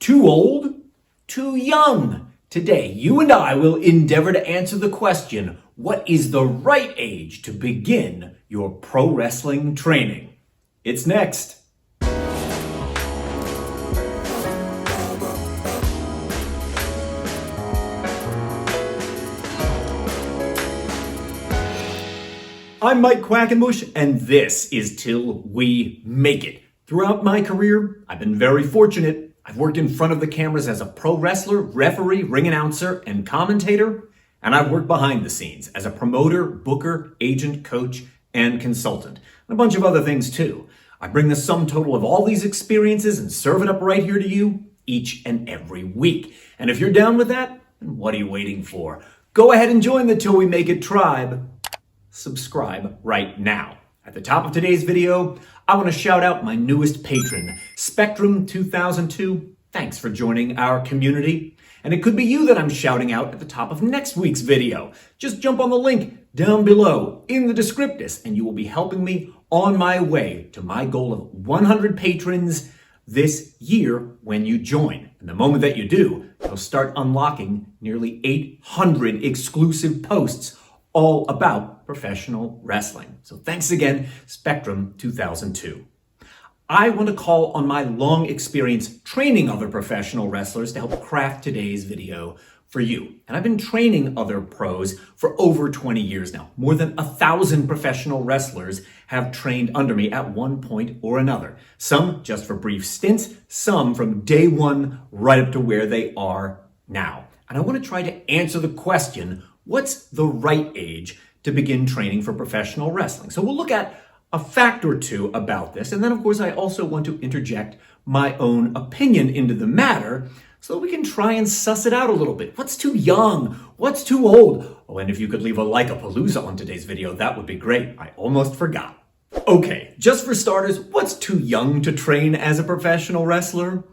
Too old? Too young? Today, you and I will endeavor to answer the question, what is the right age to begin your pro wrestling training? It's next. I'm Mike Quackenbush, and this is Till We Make It. Throughout my career, I've been very fortunate. I've worked in front of the cameras as a pro wrestler, referee, ring announcer, and commentator, and I've worked behind the scenes as a promoter, booker, agent, coach, and consultant, and a bunch of other things too. I bring the sum total of all these experiences and serve it up right here to you each and every week. And if you're down with that, then what are you waiting for? Go ahead and join the Till We Make It tribe. Subscribe right now. At the top of today's video, I want to shout out my newest patron, Spectrum 2002. Thanks for joining our community. And it could be you that I'm shouting out at the top of next week's video. Just jump on the link down below in the descriptus, and you will be helping me on my way to my goal of 100 patrons this year when you join. And the moment that you do, you'll start unlocking nearly 800 exclusive posts all about professional wrestling. So thanks again, Spectrum 2002. I want to call on my long experience training other professional wrestlers to help craft today's video for you. And I've been training other pros for over 20 years now. More than 1,000 professional wrestlers have trained under me at one point or another. Some just for brief stints, some from day one right up to where they are now. And I want to try to answer the question, what's the right age to begin training for professional wrestling? So we'll look at a fact or two about this. And then, of course, I also want to interject my own opinion into the matter so that we can try and suss it out a little bit. What's too young? What's too old? Oh, and if you could leave a like-a-palooza on today's video, that would be great. I almost forgot. Okay, just for starters, what's too young to train as a professional wrestler?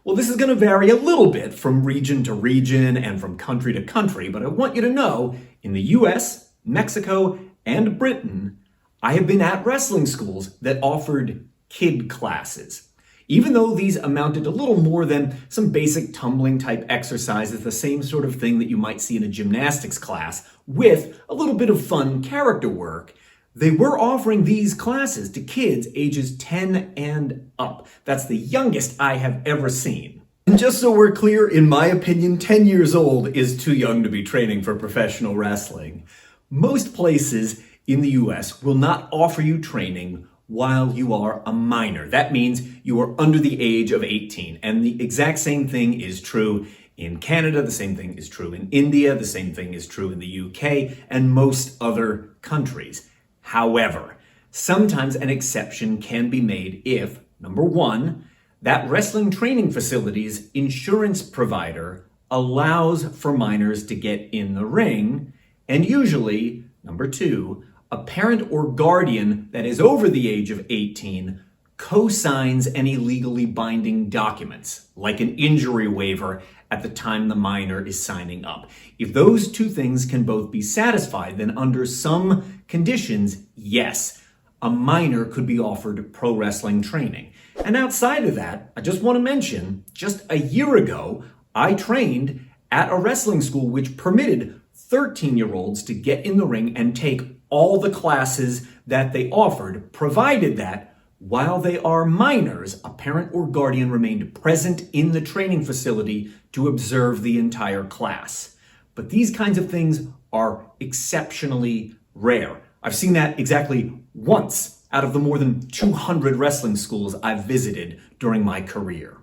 Well, this is going to vary a little bit from region to region and from country to country, but I want you to know, in the US, Mexico, and Britain, I have been at wrestling schools that offered kid classes. Even though these amounted to little more than some basic tumbling type exercises, the same sort of thing that you might see in a gymnastics class, with a little bit of fun character work, they were offering these classes to kids ages 10 and up. That's the youngest I have ever seen. And just so we're clear, in my opinion, 10 years old is too young to be training for professional wrestling. Most places in the US will not offer you training while you are a minor. That means you are under the age of 18. And the exact same thing is true in Canada, the same thing is true in India, the same thing is true in the UK, and most other countries. However, sometimes an exception can be made if, number one, that wrestling training facility's insurance provider allows for minors to get in the ring, and usually, number two, a parent or guardian that is over the age of 18 co-signs any legally binding documents, like an injury waiver at the time the minor is signing up. If those two things can both be satisfied, then under some conditions, yes, a minor could be offered pro wrestling training. And outside of that, I just want to mention, just a year ago, I trained at a wrestling school which permitted 13-year-olds to get in the ring and take all the classes that they offered, provided that while they are minors, a parent or guardian remained present in the training facility to observe the entire class. But these kinds of things are exceptionally rare. I've seen that exactly once out of the more than 200 wrestling schools I've visited during my career.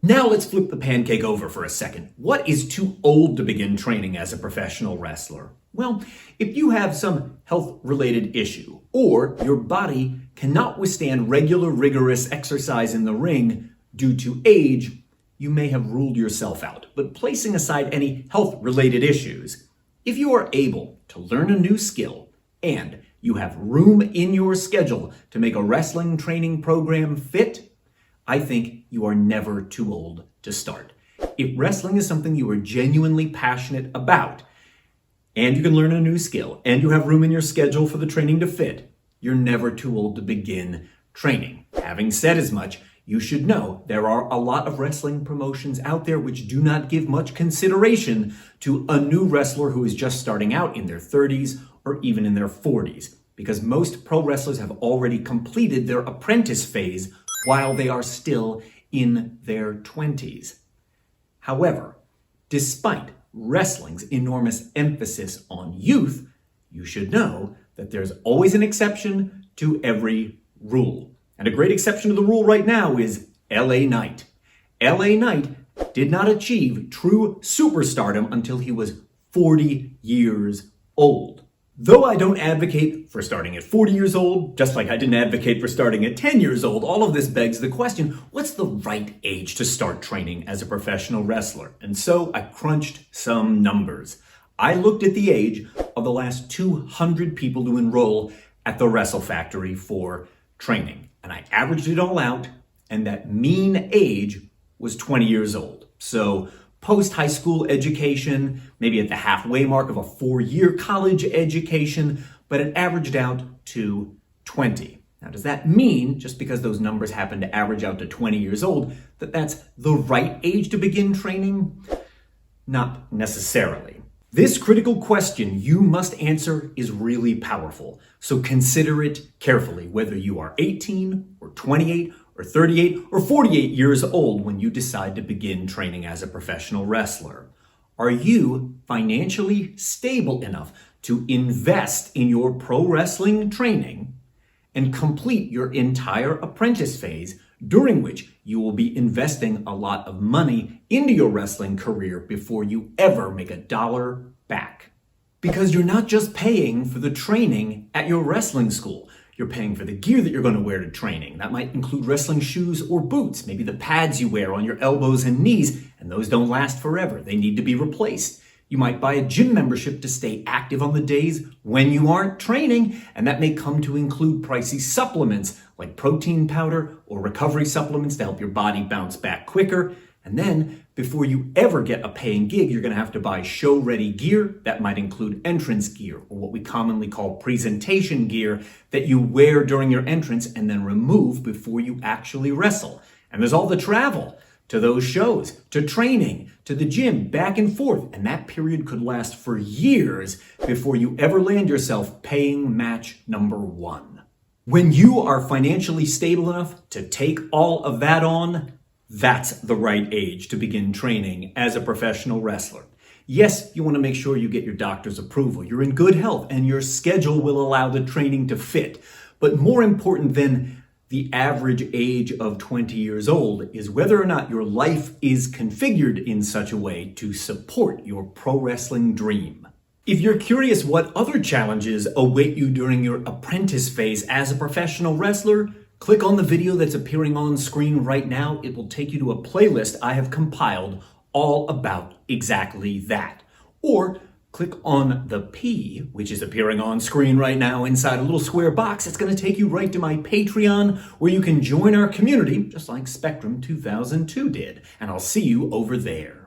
Now let's flip the pancake over for a second. What is too old to begin training as a professional wrestler? Well, if you have some health-related issue, or your body cannot withstand regular rigorous exercise in the ring due to age, you may have ruled yourself out. But placing aside any health-related issues, if you are able to learn a new skill and you have room in your schedule to make a wrestling training program fit, I think you are never too old to start. If wrestling is something you are genuinely passionate about, and you can learn a new skill, and you have room in your schedule for the training to fit, you're never too old to begin training. Having said as much, you should know there are a lot of wrestling promotions out there which do not give much consideration to a new wrestler who is just starting out in their 30s or even in their 40s, because most pro wrestlers have already completed their apprentice phase while they are still in their 20s. However, despite wrestling's enormous emphasis on youth, you should know that there's always an exception to every rule. And a great exception to the rule right now is LA Knight. LA Knight did not achieve true superstardom until he was 40 years old. Though I don't advocate for starting at 40 years old, just like I didn't advocate for starting at 10 years old, all of this begs the question, what's the right age to start training as a professional wrestler? And so I crunched some numbers. I looked at the age of the last 200 people to enroll at the Wrestle Factory for training. And I averaged it all out, and that mean age was 20 years old. So post-high school education, maybe at the halfway mark of a 4-year college education, but it averaged out to 20. Now, does that mean, just because those numbers happen to average out to 20 years old, that that's the right age to begin training? Not necessarily. This critical question you must answer is really powerful, so consider it carefully, whether you are 18 or 28 or 38 or 48 years old when you decide to begin training as a professional wrestler. Are you financially stable enough to invest in your pro wrestling training and complete your entire apprentice phase, during which you will be investing a lot of money into your wrestling career before you ever make a dollar back? Because you're not just paying for the training at your wrestling school. You're paying for the gear that you're going to wear to training. That might include wrestling shoes or boots, maybe the pads you wear on your elbows and knees, and those don't last forever. They need to be replaced. You might buy a gym membership to stay active on the days when you aren't training, and that may come to include pricey supplements like protein powder or recovery supplements to help your body bounce back quicker. And then, before you ever get a paying gig, you're going to have to buy show-ready gear. That might include entrance gear, or what we commonly call presentation gear, that you wear during your entrance and then remove before you actually wrestle. And there's all the travel to those shows, to training, to the gym, back and forth. And that period could last for years before you ever land yourself paying match number 1. When you are financially stable enough to take all of that on, that's the right age to begin training as a professional wrestler. Yes, you want to make sure you get your doctor's approval, you're in good health, and your schedule will allow the training to fit. But more important than the average age of 20 years old is whether or not your life is configured in such a way to support your pro wrestling dream. If you're curious what other challenges await you during your apprentice phase as a professional wrestler, click on the video that's appearing on screen right now. It will take you to a playlist I have compiled all about exactly that. Or click on the P, which is appearing on screen right now inside a little square box. It's going to take you right to my Patreon, where you can join our community, just like Spectrum 2002 did. And I'll see you over there.